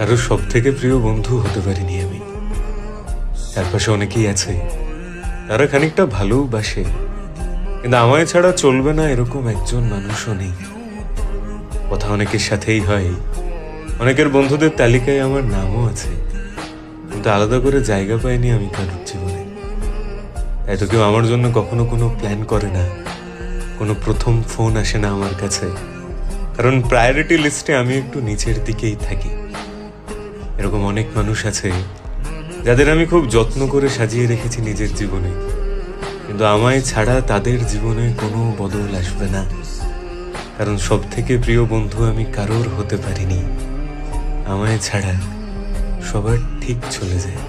আরো সব থেকে প্রিয় বন্ধু হতে পারিনি আমি। চারপাশে অনেকেই আছে, তারা খানিকটা ভালোবাসে, কিন্তু আমায় ছাড়া চলবে না এরকম একজন মানুষও নেই। কথা অনেকের সাথেই হয়, অনেকের বন্ধুদের তালিকায় আমার নামও আছে, কিন্তু আলাদা করে জায়গা পাইনি আমি কারোর জীবনে। তাই তো কেউ আমার জন্য কখনো কোনো প্ল্যান করে না, কোনো প্রথম ফোন আসে না আমার কাছে, কারণ প্রায়োরিটি লিস্টে আমি একটু নিচের দিকেই থাকি। এরকম অনেক মানুষ আছে যাদের আমি খুব যত্ন করে সাজিয়ে রেখেছি নিজের জীবনে, কিন্তু আমায় ছাড়া তাদের জীবনে কোনো বদল আসবে না, কারণ সব থেকে প্রিয় বন্ধু আমি কারোর হতে পারিনি। আমায় ছাড়া সবার ঠিক চলে যায়।